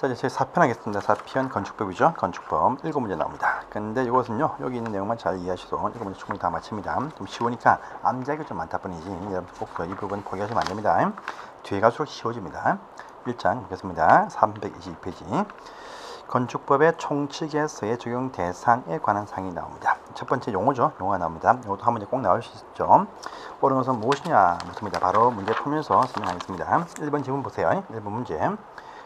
자, 이제 제 4편 하겠습니다. 4편 건축법이죠. 건축법 7문제 나옵니다. 근데 이것은요, 여기 있는 내용만 잘 이해하셔도 7문제 충분히 다 맞춥니다. 좀 쉬우니까 암자가 좀 많다 뿐이지 여러분 꼭 이 부분 포기하시면 안 됩니다. 뒤에 갈수록 쉬워집니다. 1장 보겠습니다. 322페이지. 건축법의 총칙에서의 적용 대상에 관한 사항이 나옵니다. 첫 번째 용어죠. 용어가 나옵니다. 이것도 한 문제 꼭 나올 수 있죠. 옳은 것은 무엇이냐 묻습니다. 바로 문제 풀면서 설명하겠습니다. 1번 지문 보세요. 1번 문제.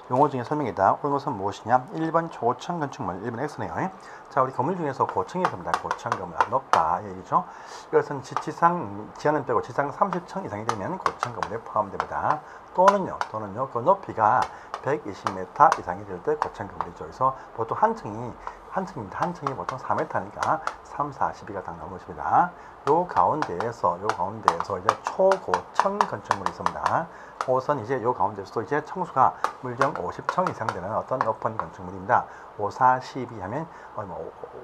용어 중에 설명이다. 옳은 것은 무엇이냐? 1번 고층 건축물, 1번 X네요. 자, 우리 건물 중에서 고층이 있습니다. 고층 건물, 높다 얘기죠. 이것은 지상, 지하는 빼고 지상 30층 이상이 되면 고층 건물에 포함됩니다. 또는요, 그 높이가 120m 이상이 될 때 고층 건물이죠. 그래서 보통 한 층이 보통 4m니까 3, 40이가 딱 나오는 것입니다. 요 가운데에서 이제 초고층 건축물이 있습니다. 우선 이제 요 가운데서도 이제 층수가 물정 50층 이상 되는 어떤 높은 건축물입니다. 5, 4, 12 하면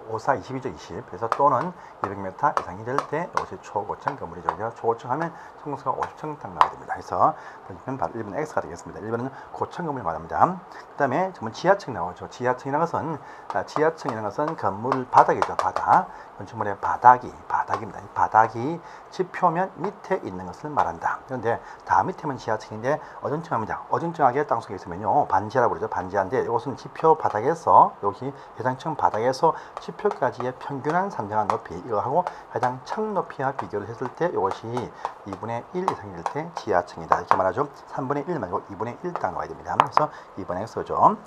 5, 4, 20이죠. 20. 그래서 또는 200m 이상이 될 때 이것이 초고층 건물이죠. 초고층 하면 층수가 50층 딱 나와야 됩니다. 그래서 보시면 바로 1번 X가 되겠습니다. 1번은 고층 건물을 말합니다. 그 다음에 전문 지하층 나오죠. 지하층이라는 것은 건물 바닥이죠. 바닥. 건축물의 바닥입니다. 이 바닥이 지표면 밑에 있는 것을 말한다. 그런데 다 밑에면 지하층인데 어중층합니다. 어중층하게 땅속에 있으면요 반지하라고 그러죠. 반지하인데 이것은 지표 바닥에서 여기 해당 층 바닥에서 지표까지의 평균한 산정한 높이 이거하고 해당 층 높이와 비교를 했을 때 이것이 2분의 1 이상이 될 때 지하층이다. 이렇게 말하죠. 3분의 1 말고 2분의 1 딱 나와야 됩니다. 그래서 2번에 X죠.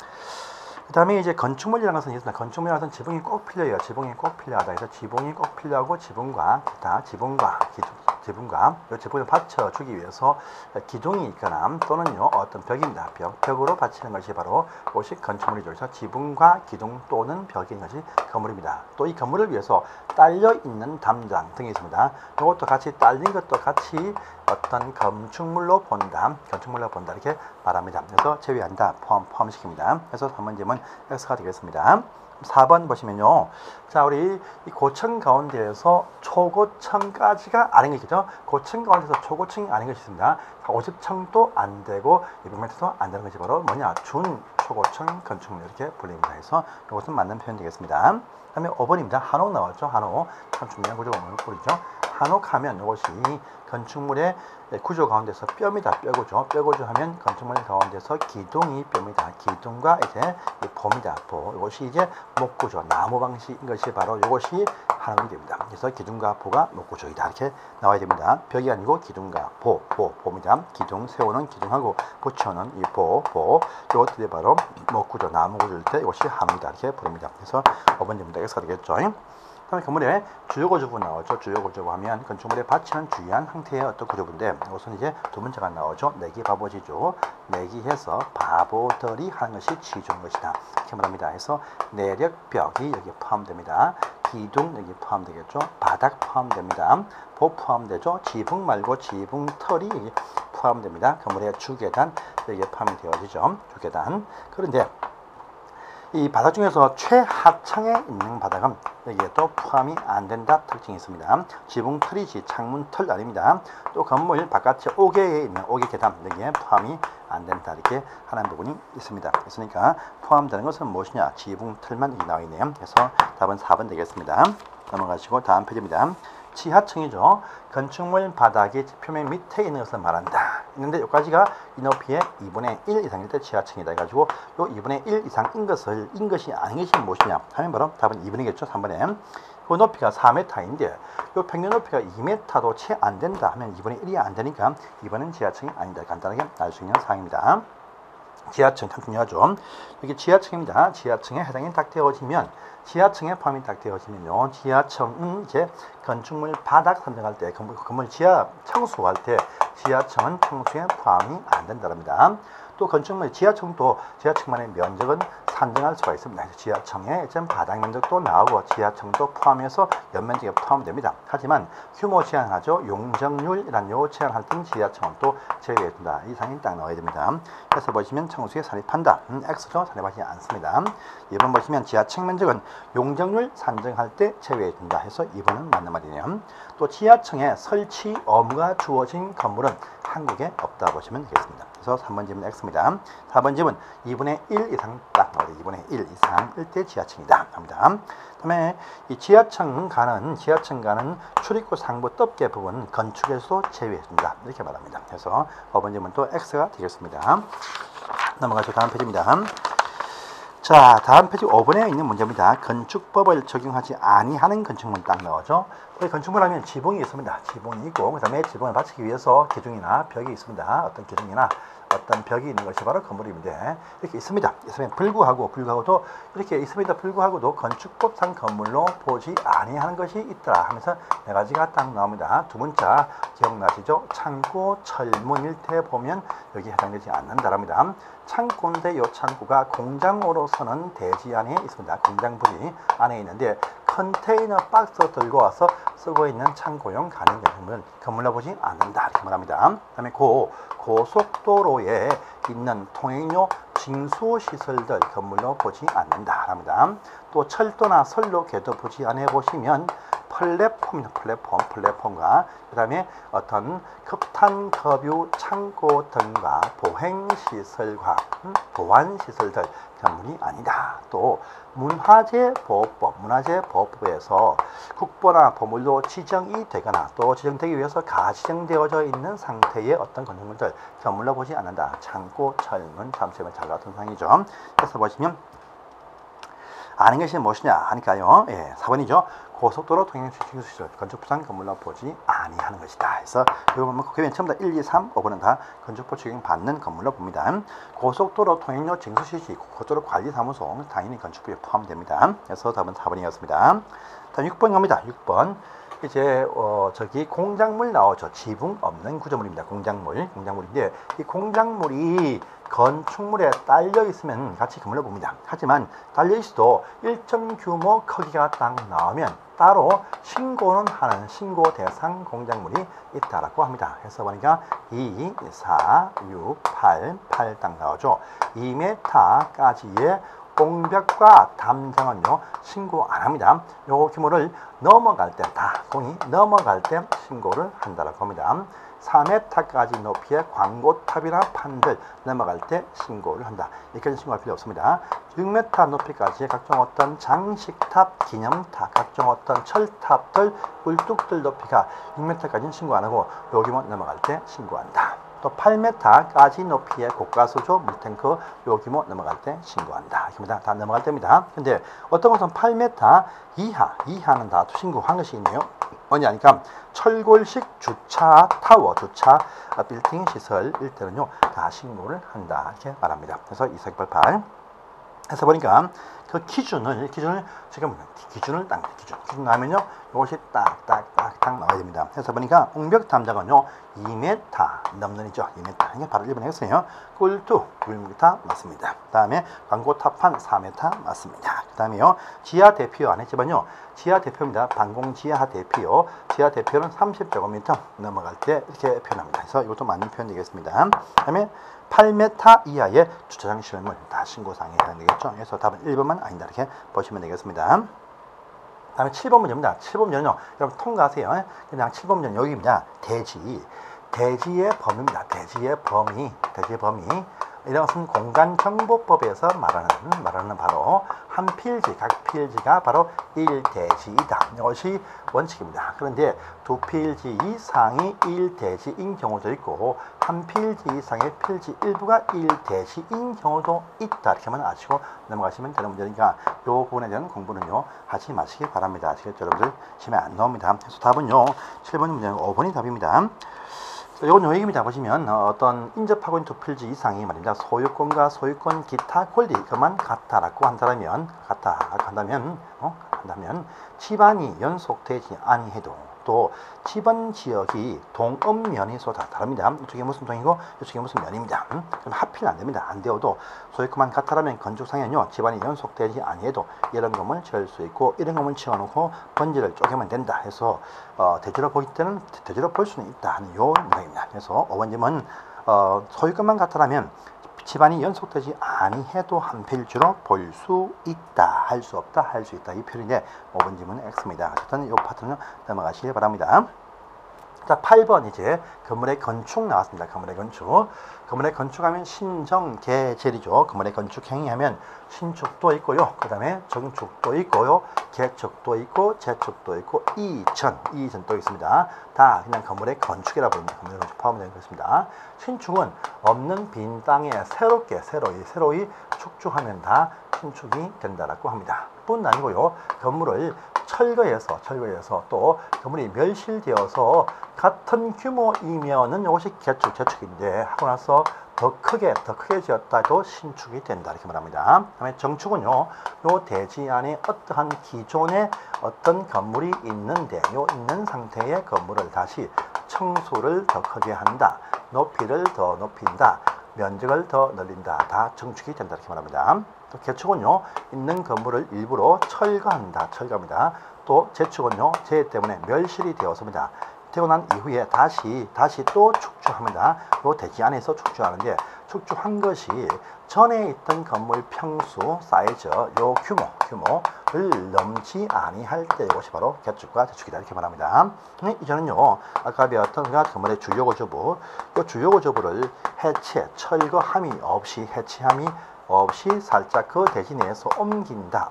그 다음에 이제 건축물이라는 것은 있습니다. 건축물이라는 것은 지붕이 꼭 필요해요. 지붕이 꼭 필요하다. 그래서 지붕이 꼭 필요하고 지붕과 이 지붕을 받쳐주기 위해서 기둥이 있거나 또는요 어떤 벽입니다. 벽으로 받치는 것이 바로 그것이 건축물이죠. 그래서 지붕과 기둥 또는 벽인 것이 건물입니다. 또 이 건물을 위해서 딸려 있는 담장 등이 있습니다. 이것도 같이 딸린 것도 같이 어떤 건축물로 본다 이렇게 말합니다. 그래서 제외한다, 포함시킵니다. 그래서 3번지문 X가 되겠습니다. 4번 보시면요. 자, 우리 이 고층 가운데에서 초고층까지가 아닌 것이죠. 고층 가운데서 초고층이 아닌 것이 있습니다. 50층도 안 되고 200m도 안 되는 것이 바로 뭐냐? 준 초고층 건축물 이렇게 불립니다. 그래서 이것은 맞는 표현 되겠습니다. 그 다음에 5번입니다. 한옥 나왔죠. 한옥. 참 중요한 구조물을 꾸리죠. 한옥하면 이것이 건축물의 구조 가운데서 뼈입니다. 뼈구조. 뼈구조 하면 건축물 가운데서 기둥이 뼈입니다. 기둥과 이제 보입니다. 보. 이것이 이제 목구조, 나무 방식인 것이 바로 이것이 한옥이 됩니다. 그래서 기둥과 보가 목구조이다. 이렇게 나와야 됩니다. 벽이 아니고 기둥과 보입니다. 기둥, 세우는 기둥하고 붙여는 이 보. 이것들이 바로 목구조, 나무 구조일 때 이것이 한옥이다. 이렇게 부릅니다. 그래서 5번입니다. X가 되겠죠. 다음에 건물의 주요 구조부 나오죠. 주요 구조부 하면 건축물에 받치는 주요한 형태의 어떤 구조부인데 이것은 이제 두 문제가 나오죠. 내기 바보지죠. 내기해서 바보들이 하는 것이 지주인 것이다. 이렇게 말합니다. 그래서 내력벽이 여기 포함됩니다. 기둥 여기 포함되겠죠. 바닥 포함됩니다. 보 포함되죠. 지붕 말고 지붕 털이 여기 포함됩니다. 건물의 주계단 여기에 포함이 되어지죠. 주계단. 그런데 이 바닥 중에서 최하층에 있는 바닥은 여기에 또 포함이 안 된다 특징이 있습니다. 지붕 털이지 창문 털 아닙니다. 또 건물 바깥에 옥외에 있는 옥외 계단 여기에 포함이 안 된다 이렇게 하는 부분이 있습니다. 그러니까 포함되는 것은 무엇이냐? 지붕 털만 여기 나와 있네요. 그래서 답은 4번 되겠습니다. 넘어가시고 다음 페이지입니다. 지하층이죠. 건축물 바닥이 표면 밑에 있는 것을 말한다. 있는데 여기까지가 이 높이의 2분의 1 이상일 때 지하층이다 해가지고 요 2분의 1 이상인 것이 아닌 것이 무엇이냐 하면 바로 답은 2번이겠죠. 3번에 그 높이가 4m인데 요 평균 높이가 2m도 채 안 된다 하면 2분의 1이 안 되니까 2번은 지하층이 아니다. 간단하게 알 수 있는 사항입니다. 지하층 참 중요하죠. 여기 지하층입니다. 지하층에 해당이 딱 되어지면 지하층에 포함이 딱 되어지면요. 지하층은 이제 건축물 바닥 선정할 때 건물 지하 청수할 때 지하층은 청수에 포함이 안 된답니다. 또 건축물 지하층만의 면적은 산정할 수가 있습니다. 지하층의 바닥 면적도 나오고 지하층도 포함해서 연면적에 포함됩니다. 하지만 규모 제한하죠. 용적률이란 요 제한할 때는 지하층은 또 제외해준다. 이상이 딱 나와야 됩니다. 그래서 보시면 청수에 산입한다. X죠. 산입하지 않습니다. 2번 보시면 지하층 면적은 용적률 산정할 때 제외해준다 해서 2번은 맞는 말이네요. 또 지하층에 설치 의무가 주어진 건물은 한국에 없다 보시면 되겠습니다. 그래서 3번 집은 X입니다. 4번 집은 2분의 1 이상 딱 나와요. 2분의 1 이상 1대 지하층이다 합니다. 그다음에 이 지하층 가는 출입구 상부 떡개 부분 건축에서 제외해준다 이렇게 말합니다. 그래서 5번 집은 또 X가 되겠습니다. 넘어가서 다음 페이지입니다. 자, 다음 페이지 5번에 있는 문제입니다. 건축법을 적용하지 아니하는 건축물 딱 나오죠. 우리 건축물 하면 지붕이 있습니다. 지붕이 있고 그 다음에 지붕을 받치기 위해서 기둥이나 벽이 있습니다. 어떤 기둥이나 어떤 벽이 있는 것이 바로 건물인데 이렇게 있습니다. 있으면 불구하고도 이렇게 있음에도 불구하고도 건축법상 건물로 보지 아니하는 것이 있더라 하면서 네 가지가 딱 나옵니다. 두 문자 기억나시죠? 창고, 철문 일대 보면 여기 해당되지 않는다랍니다. 창고인데 이 창고가 공장으로서는 대지 안에 있습니다. 공장물이 안에 있는데 컨테이너 박스 들고 와서 쓰고 있는 창고용 가는 건물은 건물로 보지 않는다 이렇게 말합니다. 그 다음에 고속도로에 있는 통행료 징수시설들 건물로 보지 않는다 합니다. 또 철도나 선로궤도 보지 않아 보시면 플랫폼과 그 다음에 어떤 급탄 급유 창고 등과 보행시설과 보안시설들 건물이 아니다. 또 문화재보호법에서 국보나 보물로 지정이 되거나 또 지정되기 위해서 가지정되어져 있는 상태의 어떤 건축물들 건물로 보지 않는다. 창고, 철문, 잠수면 잘 같은 상이죠. 그래서 보시면 아는 것이 무엇이냐 하니까요. 4번이죠. 고속도로 통행시설 건축부상 건물로 보지 아니하는 것이다. 그래서 이거 보면 그게 전부 다 1, 2, 3, 5번은 다 건축법 적용 받는 건물로 봅니다. 고속도로 통행료 징수시시 고속도로 관리사무소 당연히 건축법에 포함됩니다. 그래서 답은 4번이었습니다. 다음 6번 갑니다. 6번 이제 저기 공작물 나오죠. 지붕 없는 구조물입니다. 공작물인데 이 공작물이 건축물에 딸려 있으면 같이 건물로 봅니다. 하지만 딸려 있어도 일정 규모 크기가 딱 나오면 따로 신고는 하는 신고 대상 공작물이 있다라고 합니다. 그래서 보니까 2, 4, 6, 8 딱 나오죠. 2m까지의 공벽과 담장은요 신고 안 합니다. 요 규모를 넘어갈 때 공이 넘어갈 때 신고를 한다라고 합니다. 4m까지 높이의 광고탑이나 판들 넘어갈 때 신고를 한다. 여기까지 신고할 필요 없습니다. 6m 높이까지의 각종 어떤 장식탑, 기념탑, 각종 어떤 철탑들, 굴뚝들 높이가 6m까지는 신고 안 하고 여기만 넘어갈 때 신고한다. 또 8m까지 높이의 고가수조, 물탱크 요 규모 넘어갈 때 신고한다. 이겁니다. 다 넘어갈 때입니다. 근데 어떤 것은 8m 이하는 다 신고한 것이 있네요. 뭐냐니까 철골식 주차 타워, 주차 빌딩 시설일 때는요 다 신고를 한다 이렇게 말합니다. 그래서 248 해서 보니까 그 기준을 지금 기준 나면요 이것이 딱딱딱 나와야 됩니다. 그래서 보니까 옹벽 담장은요 2m 넘는 이죠. 2m 이게 바로 1번 했어요. 꿀뚜 1m 맞습니다. 그다음에 광고탑판 4m 맞습니다. 그다음에요 지하 대피요 안 했지만요 지하 대표입니다. 반공 지하 대피요. 지하 대표는 30제곱미터 넘어갈 때 이렇게 표현합니다. 그래서 이것도 맞는 표현 되겠습니다. 그다음에 8m 이하의 주차장 실물 다 신고사항에 해당되겠죠. 그래서 답은 1번만 아니다 이렇게 보시면 되겠습니다. 다음에 7번 문제입니다. 7번 문제는요. 여러분 통과하세요. 그냥 7번 문제는 여기입니다. 대지의 범위입니다. 대지의 범위. 이런 것은 공간정보법에서 말하는 바로 한 필지, 각 필지가 바로 1대지이다. 이것이 원칙입니다. 그런데 두 필지 이상이 1대지인 경우도 있고 한 필지 이상의 필지 일부가 1대지인 경우도 있다. 이렇게만 아시고 넘어가시면 되는 문제니까 이 부분에 대한 공부는요 하지 마시기 바랍니다. 아시겠죠? 여러분들 시험에 안 나옵니다. 그래서 답은요 7번 문제는 5번이 답입니다. 이건 요 얘기입니다. 보시면 어떤 인접하고 있는 두 필지 이상이 말입니다. 소유권과 소유권 기타 권리 그만 같다라고 한다면 집안이 연속되지 아니해도 또 집안 지역이 동읍면이 서로 다 다릅니다. 이쪽에 무슨 동이고 이쪽에 무슨 면입니다. 그럼 하필 안 됩니다. 안 되어도 소유권만 같다라면 건축상에는요 집안이 연속되지 아니해도 이런 건물 지을 수 있고 이런 건물 지어놓고 번지를 쪼개면 된다 해서 대지로 보기 때는 대지로 볼 수는 있다 하는 요 내용입니다. 그래서 5번님은 소유권만 같다라면 집안이 연속되지 아니해도 한 필지로 볼 수 있다, 할 수 없다, 할 수 있다 이 표현인데 5번 질문은 X입니다. 어쨌든 이 파트는 넘어가시기 바랍니다. 자, 8번 이제 건물의 건축 나왔습니다. 건물의 건축. 건물의 건축하면 신정개jel이죠. 건물의 건축 행위하면 신축도 있고요. 그 다음에 정축도 있고요. 개축도 있고 재축도 있고 이전도 있습니다. 다 그냥 건물의 건축이라고 부릅니다. 건물의 건축 포함되는 것입니다. 신축은 없는 빈 땅에 새로이 축축하면 다 신축이 된다라고 합니다. 뿐 아니고요. 건물을 철거해서 또 건물이 멸실되어서 같은 규모이면은 이것이 재축인데 하고 나서 더 크게 지었다 해도 신축이 된다 이렇게 말합니다. 그다음에 정축은요, 요 대지 안에 어떠한 기존의 어떤 건물이 있는데 있는 상태의 건물을 다시 청소를 더 크게 한다, 높이를 더 높인다, 면적을 더 늘린다, 다 정축이 된다 이렇게 말합니다. 또 개축은요, 있는 건물을 일부러 철거합니다. 또 재축은요, 재해 때문에 멸실이 되었습니다. 되고 난 이후에 다시 또 축축합니다. 요 대지 안에서 축축하는데 축축한 것이 전에 있던 건물 평수, 사이즈, 요 규모를 넘지 아니할 때 이것이 바로 개축과 재축이다 이렇게 말합니다. 이제는요, 아까 배웠던 건물의 주요 구조부, 이 주요 구조부를 철거함이 없이 살짝 그 대지 내에서 옮긴다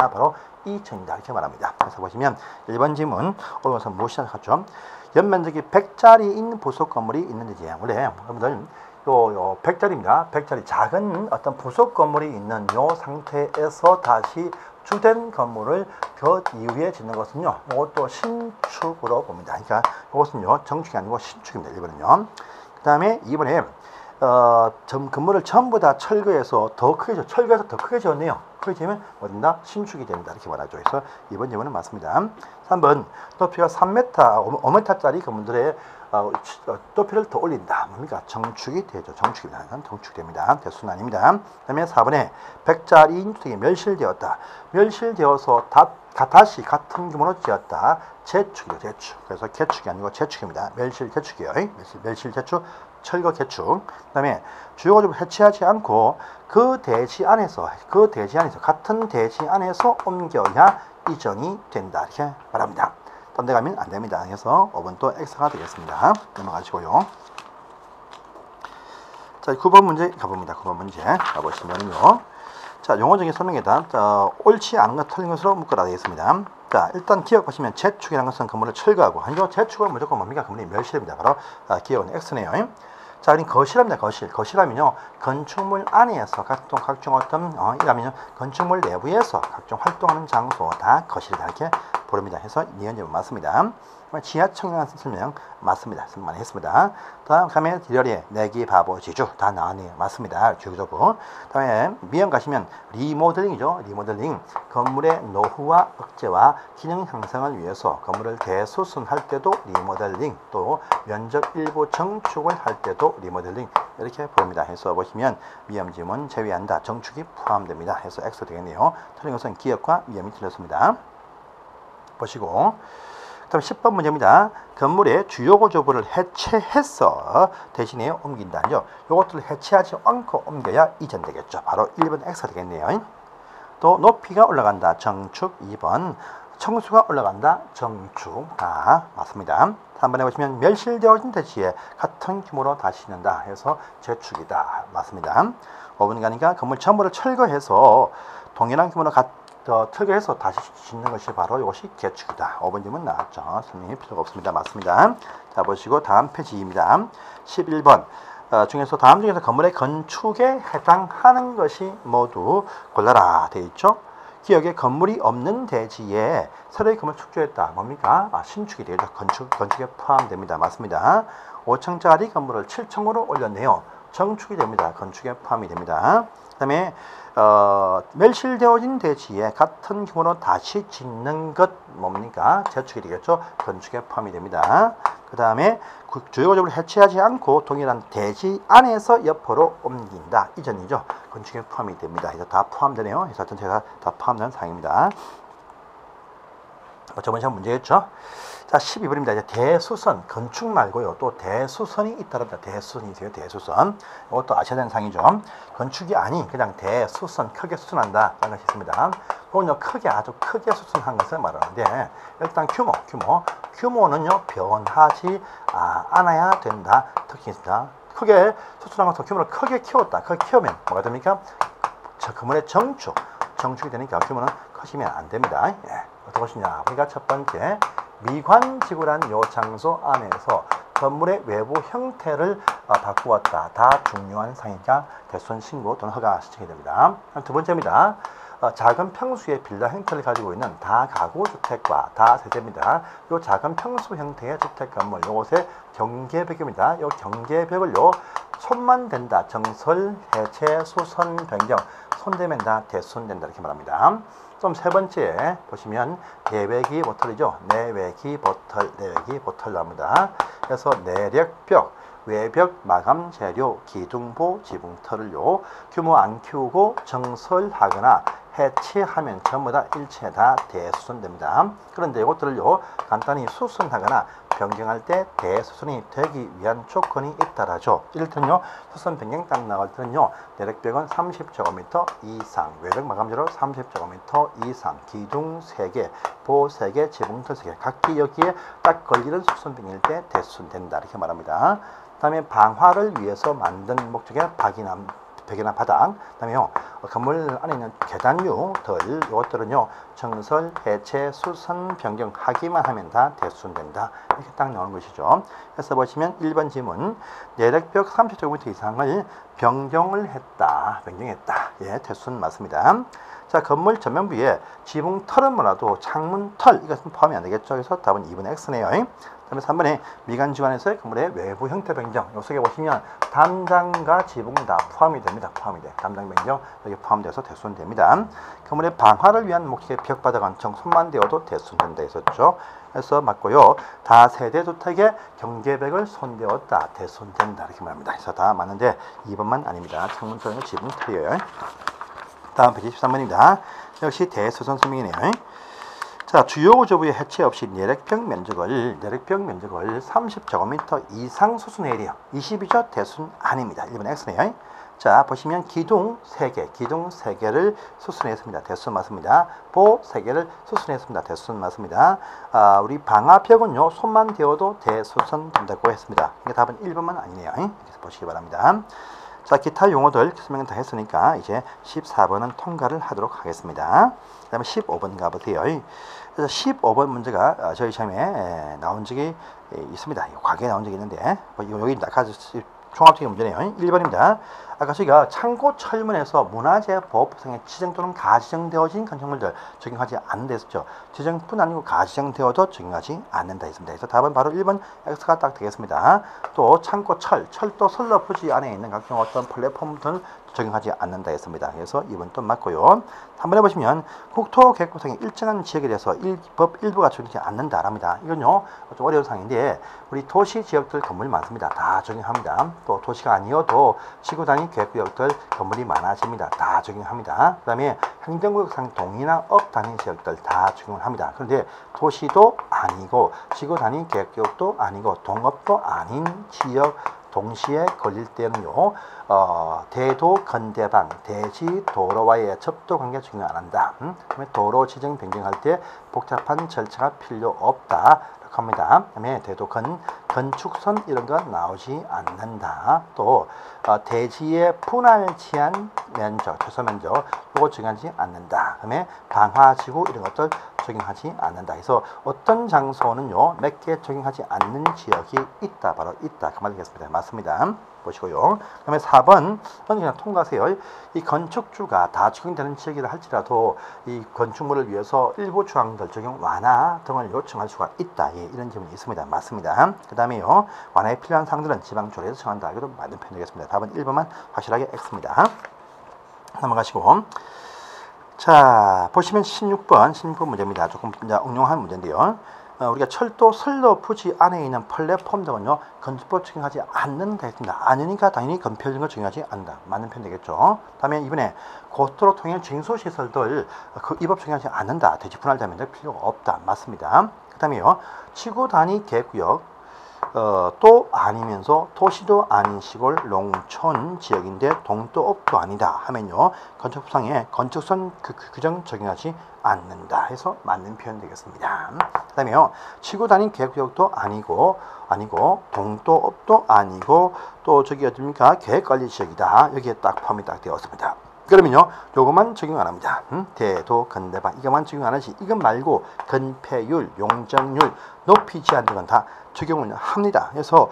바로 이천이다 이렇게 말합니다. 그래서 보시면 1번 질문 올라가서 무엇이 하죠? 연면적이 100짜리인 부속 건물이 있는지. 원래 여러분들 요 100짜리입니다. 100짜리 작은 어떤 부속 건물이 있는 요 상태에서 다시 주된 건물을 그 이후에 짓는 것은요, 이것도 신축으로 봅니다. 그러니까 이것은요 정축이 아니고 신축입니다. 1번은요. 그 다음에 2번에 건물을 전부 다 철거해서 더 크게 지었네요. 크게 지으면 어딘다? 신축이 된다 이렇게 말하죠. 그래서 이번 질문은 맞습니다. 3번 높이가 3m, 5m짜리 건물들의 높이를 더 올린다. 뭡니까? 정축이 되죠. 정축입니다. 정축됩니다. 대수는 아닙니다. 그 다음에 4번에 100짜리 주택이 멸실되었다. 멸실되어서 다시 같은 규모로 지었다. 재축이죠. 재축. 그래서 개축이 아니고 재축입니다. 멸실 재축이에요. 멸실 재축, 철거 개축. 그 다음에 주요 구조를 해체하지 않고 그 대지 안에서 같은 대지 안에서 옮겨야 이전이 된다 이렇게 말합니다. 딴 데 가면 안 됩니다. 그래서 5번 또 X가 되겠습니다. 넘어가시고요. 자, 9번 문제 가봅니다. 9번 문제 가보시면요. 자, 용어적인 설명에다 옳지 않은 것 틀린 것으로 묶어라 되겠습니다. 자, 일단 기억하시면 재축이라는 것은 건물을 철거하고, 아니죠? 재축은 무조건 뭡니까? 건물이 멸실입니다. 바로 기억은 X네요. 자, 그럼 거실합니다. 거실하면요, 건축물 안에서 각종 어떤 이라면요, 건축물 내부에서 각종 활동하는 장소 다 거실이다 이렇게 부릅니다. 해서 니은점은 맞습니다. 지하청량 설명 맞습니다. 많이 했습니다. 다음에 디러리에 내기, 바보, 지주 다 나왔네요. 맞습니다. 주구조구. 다음에 미연 가시면 리모델링이죠. 리모델링. 건물의 노후와 억제와 기능 향상을 위해서 건물을 대수순할 때도 리모델링, 또 면적 일부 정축을 할 때도 리모델링 이렇게 부릅니다. 해서 보시면 미연지문 제외한다. 정축이 포함됩니다. 해서 X 되겠네요. 틀린 것은 기억과 미연이 틀렸습니다. 보시고, 그다음 10번 문제입니다. 건물의 주요 구조부를 해체해서 대신에 옮긴다죠. 이것들을 해체하지 않고 옮겨야 이전되겠죠. 바로 1번 X가 되겠네요. 또 높이가 올라간다. 정축. 2번 청수가 올라간다. 정축. 다 맞습니다. 3번에 보시면 멸실되어진 대지에 같은 규모로 다시 짓는다 해서 재축이다. 맞습니다. 5번 가니까 건물 전부를 철거해서 동일한 규모로 철거해서 다시 짓는 것이 바로 이것이 개축이다. 5번 질문 나왔죠. 설명이 필요가 없습니다. 맞습니다. 자, 보시고 다음 페이지입니다. 11번 중에서 다음 중에서 건물의 건축에 해당하는 것이 모두 골라라 되어 있죠. 기억에 건물이 없는 대지에 새로이 건물 축조했다. 뭡니까? 신축이 되죠. 건축에 포함됩니다. 맞습니다. 5층짜리 건물을 7층으로 올렸네요. 정축이 됩니다. 건축에 포함이 됩니다. 그 다음에 멸실되어진 대지에 같은 규모로 다시 짓는 것 뭡니까? 재축이 되겠죠. 건축에 포함이 됩니다. 그 다음에 주요 구조물을 해체하지 않고 동일한 대지 안에서 옆으로 옮긴다. 이전이죠. 건축에 포함이 됩니다. 그래서 다 포함되네요. 그래서 전체가 다 포함되는 사항입니다. 저번 시간 문제였죠. 자, 12번입니다. 이제 대수선, 건축 말고요. 또 대수선이 있다랍니다. 대수선이 있어요. 대수선. 이것도 아셔야 되는 상이죠. 건축이 아닌 그냥 대수선, 크게 수선한다. 라는 것이 있습니다. 그건요, 크게, 아주 크게 수선한 것을 말하는데, 일단 규모는요, 변하지 않아야 된다. 특징이 있습니다. 크게 수선한 것은 규모를 크게 키웠다. 크게 키우면 뭐가 됩니까? 저 건물의 정축이 되니까 규모는 커지면 안 됩니다. 예. 어떤 것이냐? 우리가 첫 번째, 미관지구란 요 장소 안에서 건물의 외부 형태를 바꾸었다. 다 중요한 상이니까 대수선 신고 또는 허가 신청이 됩니다. 두 번째입니다. 작은 평수의 빌라 형태를 가지고 있는 다가구 주택과 다세대입니다. 요 작은 평수 형태의 주택 건물, 요것의 경계벽입니다. 요 경계벽을요, 손만 댄다. 정설, 해체, 수선, 변경, 손대면 다 대수선된다. 이렇게 말합니다. 좀 세 번째 보시면 내외기 보털이죠. 내외기 보털 나옵니다. 그래서 내력벽, 외벽, 마감 재료, 기둥보, 지붕털을요, 규모 안 키우고 정설하거나 해체하면 전부 다 일체 다 대수선됩니다. 그런데 이것들을요, 간단히 수선하거나 변경할 때 대수선이 되기 위한 조건이 잇따라죠. 이를테면요, 수선 변경 딱 나갈 때는요, 내력벽은 30제곱미터 이상, 외벽 마감재로 30제곱미터 이상, 기둥 3개, 보 3개, 지붕털 3개, 각기 여기에 딱 걸리는 수선 변경일 때 대수선 된다. 이렇게 말합니다. 그 다음에 방화를 위해서 만든 목적의 벽이나 바닥, 그 다음에요, 건물 안에 있는 계단류들, 이것들은요, 정설, 해체, 수선, 변경하기만 하면 다 대수선된다. 이렇게 딱 나오는 것이죠. 그래서 보시면 1번 지문, 내력벽 30제곱미터 이상을 변경했다. 예, 대수선 맞습니다. 자, 건물 전면부에 지붕털은 뭐라도 창문털, 이것은 포함이 안 되겠죠. 그래서 답은 2번 X네요. 그 다음에 3번에 미관지관에서의 건물의 외부 형태 변경. 요 속에 보시면 담장과 지붕 다 포함이 됩니다. 담장 변경 여기 포함돼서 대수선 됩니다. 건물의 방화를 위한 목적의 벽바닥은 손만 대어도 대수선 된다 했었죠. 그래서 맞고요. 다세대 주택의 경계벽을 손대었다. 대수선 된다. 이렇게 말합니다. 그래서 다 맞는데 2번만 아닙니다. 창문털은 지붕털이에요. 다음 123번입니다. 역시 대수선 설명이네요. 자, 주요 구조부의 해체 없이 내력벽 면적을 30제곱미터 이상 수선해야 돼요. 22죠? 대수선 아닙니다. 1번 X네요. 자, 보시면 기둥 3개를 수선했습니다. 대수선 맞습니다. 보 3개를 수선했습니다. 대수선 맞습니다. 우리 방화벽은요, 손만 대어도 대수선 된다고 했습니다. 그러니까 답은 1번만 아니네요. 이렇게 보시기 바랍니다. 자, 기타 용어들 설명은 다 했으니까 이제 14번은 통과를 하도록 하겠습니다. 그 다음에 15번 가보세요. 그래서 15번 문제가 저희 시험에 나온 적이 있습니다. 과거에 나온 적이 있는데, 여기 아까 종합적인 문제네요. 1번입니다. 아까 저희가 창고 철문에서 문화재보호법상에 지정 또는 가지정되어진 건축물들 적용하지 않는다 했었죠. 지정뿐 아니고 가지정되어도 적용하지 않는다 했습니다. 그래서 답은 바로 1번 X가 딱 되겠습니다. 또 창고 철도 선로 부지 안에 있는 각종 어떤 플랫폼들 적용하지 않는다 했습니다. 그래서 2번 또 맞고요. 한번 해보시면 국토계획법상의 일정한 지역에 대해서 법 일부가 적용되지 않는다랍니다. 이건요, 좀 어려운 상인데 우리 도시 지역들 건물이 많습니다. 다 적용합니다. 또 도시가 아니어도 지구 단위 계획구역들 건물이 많아집니다. 다 적용합니다. 그 다음에 행정구역상 동이나 업 단위 지역들 다 적용을 합니다. 그런데 도시도 아니고 지구 단위 계획구역도 아니고 동업도 아닌 지역 동시에 걸릴 때는요, 대도 건대방, 대지 도로와의 접도 관계 적용 안 한다. 그다음에 도로 지정 변경할 때 복잡한 절차가 필요 없다. 합니다. 그다음에 대도 건축선 이런 거 나오지 않는다. 또 대지의 분할 제한 면적, 최소 면적 이거 정하지 않는다. 그다음에 방화지구 이런 것들 적용하지 않는다. 그래서 어떤 장소는요, 몇 개 적용하지 않는 지역이 있다. 바로 있다. 그 말 되겠습니다. 맞습니다. 보시고요. 그 다음에 4번, 그냥 통과하세요. 이 건축주가 다 적용되는 지역이라 할지라도 이 건축물을 위해서 일부 조항들 적용 완화 등을 요청할 수가 있다. 예, 이런 질문이 있습니다. 맞습니다. 그 다음에요, 완화에 필요한 사항들은 지방조례에서 정한다. 이것도 맞는 표현 되겠습니다. 답은 1번만 확실하게 X입니다. 넘어가시고. 자, 보시면 16번 문제입니다. 조금 이제 응용한 문제인데요. 우리가 철도 선로 부지 안에 있는 플랫폼 등은요, 건축법 적용하지 않는다 했습니다. 아니니까 당연히 건폐율을 적용하지 않는다. 맞는 표현 되겠죠. 다음에 이번에 고속도로 통행 쟁소시설들 이 법 적용하지 않는다. 대지 분할되면 필요가 없다. 맞습니다. 그 다음에요, 지구 단위 계획구역 또 아니면서 도시도 아닌 시골 농촌 지역인데 동도업도 아니다 하면요, 건축법상에 건축선 규정 적용하지 않는다 해서 맞는 표현 되겠습니다. 그 다음에요, 지구 단위 계획구역도 아니고 동도업도 아니고 또 저기 어딥니까 계획관리 지역이다. 여기에 딱 포함이 딱 되었습니다. 그러면요, 요것만 적용 안 합니다. 대도, 건대방 이것만 적용 안 하지. 이것 말고 건폐율, 용적률, 높이 제한 등은 다 적용을 합니다. 그래서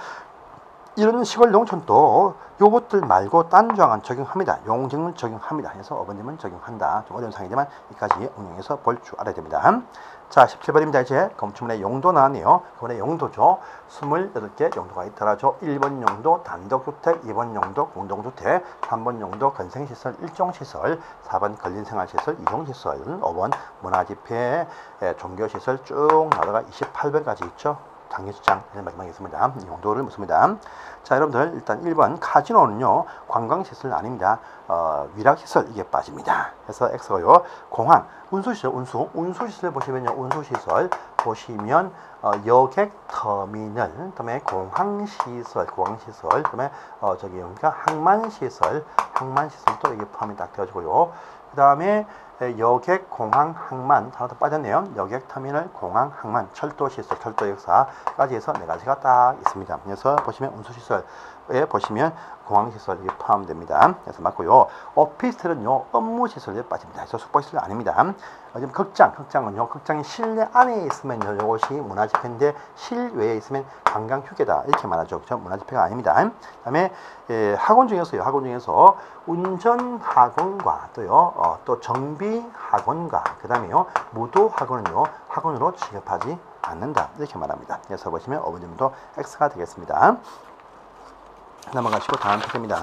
이런 시골 농촌도 요것들 말고 딴 조항은 적용합니다. 용적률 적용합니다. 그래서 어번님은 적용한다. 좀 어려운 상황이지만 여기까지 응용해서 볼 줄 알아야 됩니다. 자, 17번입니다. 이제 건축물의 용도 나왔네요. 그번에 용도죠. 28개 용도가 있더라죠. 1번 용도 단독주택, 2번 용도 공동주택, 3번 용도 건생시설, 일종시설, 4번 근린생활시설, 이종시설, 5번 문화집회, 종교시설 쭉 나다가 28번까지 있죠. 장례식장 마지막에 있습니다. 용도를 묻습니다. 자, 여러분들 일단 1번 카지노는요, 관광시설 아닙니다. 위락시설 이게 빠집니다. 그래서 X고요. 공항, 운수시설, 운수시설 보시면요, 운수시설 보시면 여객 터미널, 그다음에 공항시설, 그다음에 그러니까 항만시설도 이게 포함이 딱 되어지고요. 그 다음에 여객, 공항, 항만 하나 더 빠졌네요. 여객, 터미널, 공항, 항만, 철도시설, 철도 역사까지 해서 4가지가 딱 있습니다. 그래서 보시면 운수시설에 보시면 공항시설이 포함됩니다. 그래서 맞고요. 오피스텔은요, 업무시설에 빠집니다. 그래서 숙박시설 아닙니다. 지금 극장은요, 극장이 실내 안에 있으면 이것이 문화집회인데 실외에 있으면 관광휴게다 이렇게 말하죠. 그렇죠? 문화집회가 아닙니다. 그 다음에 학원 중에서 운전학원과 또 정비학원과 그 다음에요, 무도학원은요, 학원으로 취급하지 않는다 이렇게 말합니다. 그래서 보시면 어부님도 X가 되겠습니다. 넘어가시고 다음 표입니다.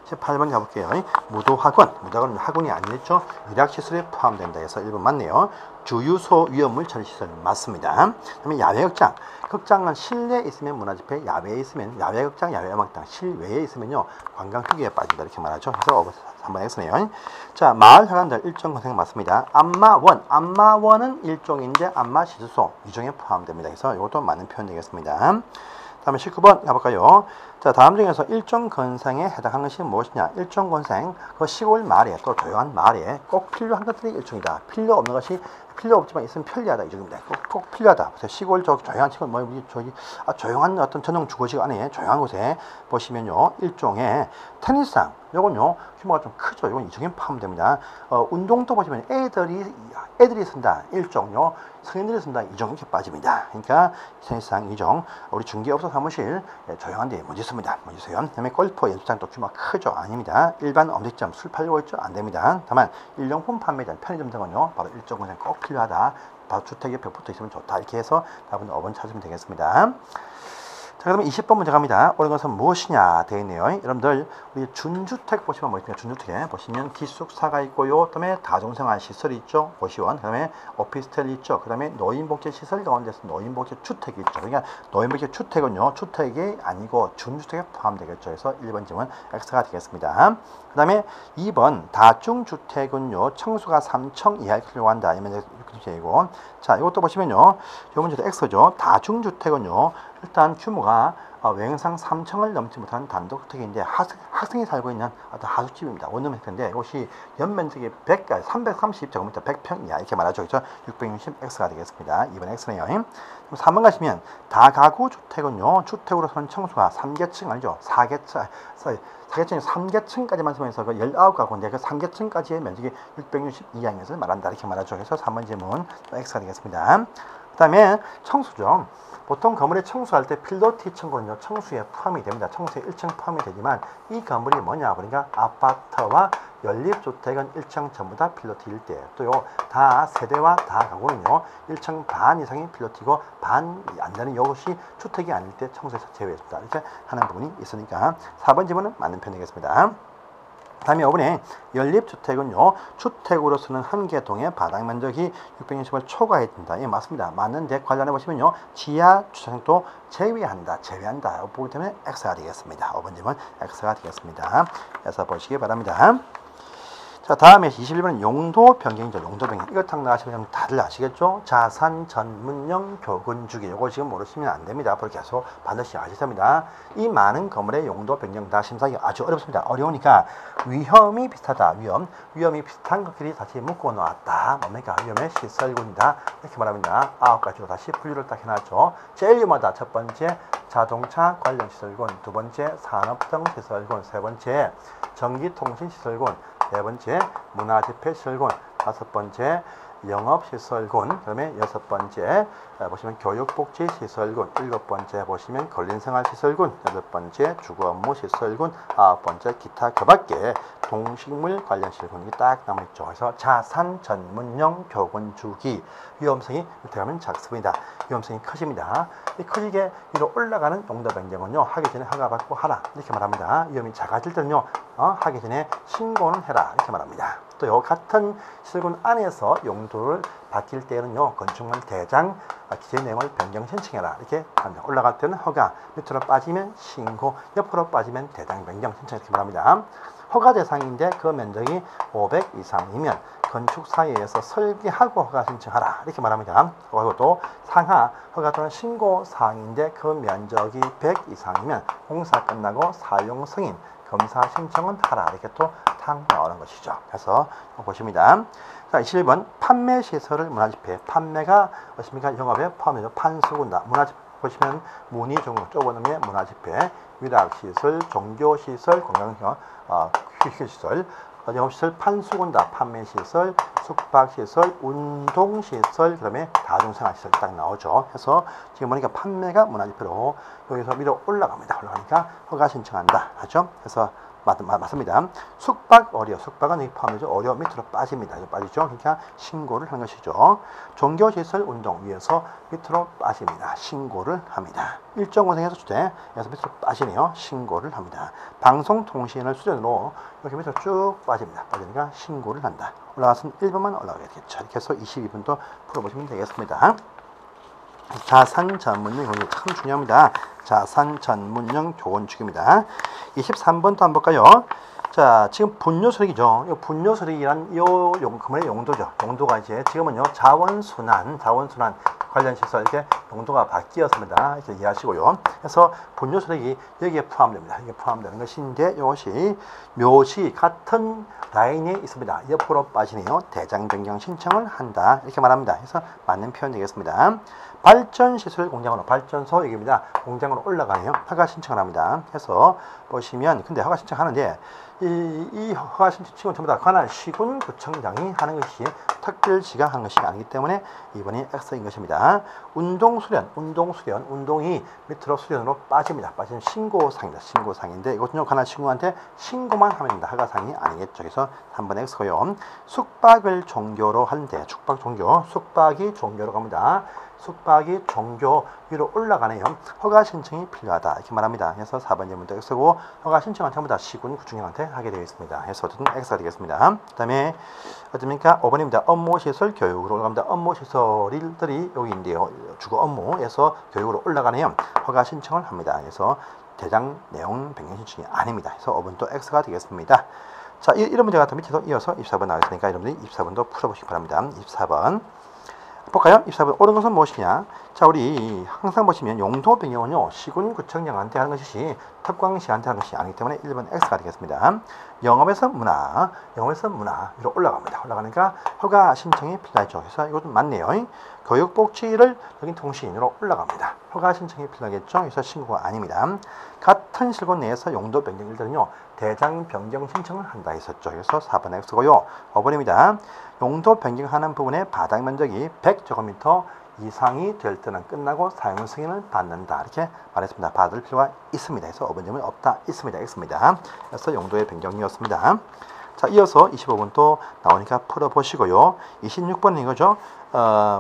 18번 가볼게요. 무도학원은 학원이 아니겠죠. 위락시설에 포함된다 해서 1번 맞네요. 주유소 위험물 처리시설 맞습니다. 그다음에 야외극장, 극장은 실내에 있으면 문화집회, 야외에 있으면 야외극장, 야외음악당, 실외에 있으면요 관광휴게에 빠진다 이렇게 말하죠. 그래서 3번 X네요. 자, 마을회관들 일종건생 맞습니다. 안마원은 일종인데 안마시설소 이종에 포함됩니다. 그래서 이것도 맞는 표현 되겠습니다. 다음에 19번 가볼까요? 자, 다음 중에서 일종건생에 해당하는 것이 무엇이냐? 일종건생, 그 시골 마을에 또 조용한 마을에 꼭 필요한 것들이 일종이다. 필요 없는 것이 필요 없지만 있으면 편리하다 이 정도입니다. 꼭 필요하다. 그래서 시골 조용한 시골 조용한 어떤 전용 주거지가 안에 조용한 곳에 보시면요, 일종의 테니스장, 요건요 규모가 좀 크죠. 이건 이종에 포함됩니다. 운동도 보시면 애들이 쓴다 일종요, 성인들이 쓴다 이종 이렇게 빠집니다. 그러니까 테니스장 이종, 우리 중개업소 사무실 조용한데 문제 있습니다. 문제 있어요. 그다음에 골프 연습장도 규모가 크죠. 아닙니다. 일반 음식점 술 팔고 있죠. 안 됩니다. 다만 일용품 판매점, 편의점 등은요 바로 일종 그냥 꼭 필요하다. 바로 주택 옆에 붙어 있으면 좋다. 이렇게 해서 답은 5번 찾으면 되겠습니다. 자, 그러면 20번 문제 갑니다. 옳은 것은 무엇이냐 되어 있네요. 여러분들 우리 준주택 보시면 뭐 있습니까? 준주택에 보시면 기숙사가 있고요. 그다음에 다중생활 시설이 있죠. 고시원. 그다음에 오피스텔이 있죠. 그다음에 노인복지 시설 가운데서 노인복지 주택이 있죠. 그러니까 노인복지 주택은요, 주택이 아니고 준주택에 포함되겠죠. 그래서 1번 질문 X가 되겠습니다. 그다음에 2번 다중주택은요, 층수가 3층 이하에 필요한다. 이면 6층이고. 자, 이것도 보시면요, 이 문제도 X죠. 다중주택은요, 일단 규모가 외형상 3층을 넘지 못하는 단독 주택인데 학생이 살고 있는 어떤 하숙집입니다. 원룸 형태인데 이것이 연면적이 330제곱미터 100평 이하 이렇게 말하죠. 그렇죠? 660X가 되겠습니다. 2번 X네요. 3번 가시면 다가구 주택은요. 주택으로서는 청수가 3계층 아니죠. 4계층 3계층까지만 쓰면서 그 19가구인데 그 3계층까지의 면적이 660 이하인 것을 말한다. 이렇게 말하죠. 그래서 3번 질문 X가 되겠습니다. 그 다음에 청수죠. 보통 건물에 청수할 때 필로티 청구는요, 청수에 포함이 됩니다. 청수에 1층 포함이 되지만 이 건물이 뭐냐 그러니까 아파트와 연립주택은 1층 전부 다 필로티일 때, 또요 다 세대와 다 가구는요 1층 반 이상이 필로티고 반이 안 되는 이것이 주택이 아닐 때 청수에서 제외했습니다. 이렇게 하는 부분이 있으니까 4번 질문은 맞는 편이겠습니다. 다음에 5번에 연립주택은요 주택으로서는 한 개 동의 바닥 면적이 660을 초과해야 된다. 예, 맞습니다. 맞는데 관련해 보시면요 지하 주차장도 제외한다. 이 부분 때문에 X가 되겠습니다. 5번 질문 X가 되겠습니다. 그래서 보시기 바랍니다. 자, 다음에 21번은 용도 변경이죠. 용도 변경. 이거 딱 나가시면 다들 아시겠죠? 자산 전문용 교근 주기. 이거 지금 모르시면 안 됩니다. 앞으로 계속 반드시 아셔야 됩니다. 이 많은 건물의 용도 변경 다 심사하기 아주 어렵습니다. 어려우니까 위험이 비슷하다. 위험이 비슷한 것끼리 다시 묶어 놓았다. 뭡니까? 위험의 시설군이다. 이렇게 말합니다. 9가지로 다시 분류를 딱 해놨죠. 제일 위험하다. 첫 번째 자동차 관련 시설군, 두 번째 산업등 시설군, 세 번째 전기통신시설군, 네 번째 문화집회시설군, 다섯 번째 영업시설군, 그 다음에 여섯 번째 보시면 교육복지시설군, 일곱 번째 보시면 근린생활시설군, 여덟 번째 주거업무시설군, 아홉 번째 기타 그 밖에 동식물 관련 시설군이 딱 남아있죠. 그래서 자산 전문용 교근 주기 위험성이 이렇게 하면 작습니다. 위험성이 커집니다. 이 커지게 위로 올라가는 용도 변경은요 하기 전에 허가받고 하라 이렇게 말합니다. 위험이 작아질 때는요 하기 전에 신고는 해라 이렇게 말합니다. 또 요 같은 시설군 안에서 용도를 바뀔 때는요 건축물 대장 기재 내용을 변경 신청해라 이렇게 합니다. 올라갈 때는 허가, 밑으로 빠지면 신고, 옆으로 빠지면 대장 변경 신청 이렇게 말합니다. 허가 대상인데 그 면적이 500 이상이면 건축사회에서 설계하고 허가 신청하라 이렇게 말합니다. 그리고 또 상하 허가 또는 신고 사항인데 그 면적이 100 이상이면 공사 끝나고 사용 승인 검사 신청은 하라 이렇게 또 탁 나오는 것이죠. 그래서 보십니다. 자, 21번 판매시설을 문화집회. 판매가 무엇입니까? 영업에 포함해서 판수군다. 문화집회 보시면 문의 종류 좁아놓으면 문화집회, 위락시설, 종교시설, 휴식시설, 영업시설, 판수군다, 판매시설, 숙박시설, 운동시설, 그 다음에 다중생활시설 딱 나오죠. 그래서 지금 보니까 판매가 문화집회로 여기서 위로 올라갑니다. 올라가니까 허가 신청한다 하죠. 그래서 맞습니다. 숙박 어려, 숙박은 여기 포함되죠. 어려 밑으로 빠집니다. 빠지죠. 그러니까 신고를 하는 것이죠. 종교시설 운동 위에서 밑으로 빠집니다. 신고를 합니다. 일정 원생에서 주택에서 밑으로 빠지네요. 신고를 합니다. 방송통신을 수준으로 이렇게 밑으로 쭉 빠집니다. 빠지니까 신고를 한다. 올라가서는 1번만 올라가게 되겠죠. 이렇게 해서 22번도 풀어보시면 되겠습니다. 자산 전문용 교훈이 참 중요합니다. 자산 전문용 교훈축입니다. 23번도 한번 볼까요? 자, 지금 분뇨수리기죠. 이 분뇨수리기란 건물의 용도죠. 용도가 이제 지금은요 자원순환 관련 시설 이렇게 용도가 바뀌었습니다. 이렇게 이해하시고요. 그래서 분뇨수리기 여기에 포함됩니다. 이게 포함되는 것인데 이것이 묘시 같은 라인에 있습니다. 옆으로 빠지네요. 대장 변경 신청을 한다 이렇게 말합니다. 그래서 맞는 표현 되겠습니다. 발전시설 공장으로 발전소 얘기입니다. 공장으로 올라가네요. 허가 신청을 합니다. 해서 보시면 근데 허가 신청하는데 이 허가 신청은 전부 다 관할 시군구청장이 하는 것이 특별시가 하는 것이 아니기 때문에 이번이 X인 것입니다. 운동이 밑으로 수련으로 빠집니다. 빠지면 신고사항입니다. 신고사항인데 이것은요 관할 시군한테 신고만 하면 됩니다. 허가사항이 아니겠죠. 그래서 3번 X고요. 숙박을 종교로 하는데 숙박이 종교로 갑니다. 숙박이 종교 위로 올라가네요. 허가 신청이 필요하다 이렇게 말합니다. 그래서 4번 질문도 X고 허가 신청은 전부 다 시군 구청장한테 하게 되어 있습니다. 그래서 어쨌든 X가 되겠습니다. 그 다음에 어떻습니까? 5번입니다. 업무시설 교육으로 올라갑니다. 업무시설들이 여기인데요. 주거 업무에서 교육으로 올라가네요. 허가 신청을 합니다. 그래서 대장 내용 변경 신청이 아닙니다. 그래서 5번도 X가 되겠습니다. 자, 이런 문제가 더 밑에서 이어서 24번 나왔으니까 여러분들이 24번도 풀어보시기 바랍니다. 24번 볼까요? 24번 옳은 것은 무엇이냐? 자, 우리 항상 보시면 용도 변경은요, 시군구청장한테 하는 것이지 특광시한테 하는 것이 아니기 때문에 1번 X가 되겠습니다. 영업에서 문화로 올라갑니다. 올라가니까 허가 신청이 필요하죠. 그래서 이것도 맞네요. 교육복지를 여긴 통신으로 올라갑니다. 허가 신청이 필요하겠죠. 그래서 신고가 아닙니다. 같은 실권 내에서 용도 변경 일들은요, 대장 변경 신청을 한다 했었죠. 그래서 4번 X고요. 5번입니다. 용도 변경하는 부분의 바닥 면적이 100제곱미터 이상이 될 때는 끝나고 사용 승인을 받는다. 이렇게 말했습니다. 받을 필요가 있습니다. 그래서 5번 점은 없다. 있습니다. X입니다. 그래서 용도의 변경이었습니다. 자, 이어서 25번 또 나오니까 풀어보시고요. 26번은 이거죠.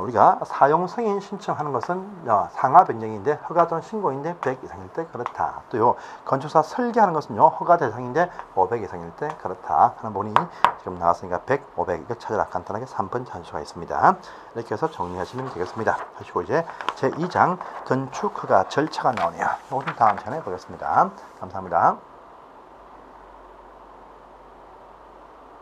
우리가 사용 승인 신청하는 것은 상하 변경인데 허가 또는 신고인데 100 이상일 때 그렇다. 또요, 건축사 설계하는 것은요, 허가 대상인데 500 이상일 때 그렇다 하는 부분이 지금 나왔으니까 100, 500 이거 찾아라. 간단하게 3번 찾을 수가 있습니다. 이렇게 해서 정리하시면 되겠습니다. 하시고 이제 제2장 건축 허가 절차가 나오네요. 이것은 다음 시간에 보겠습니다. 감사합니다.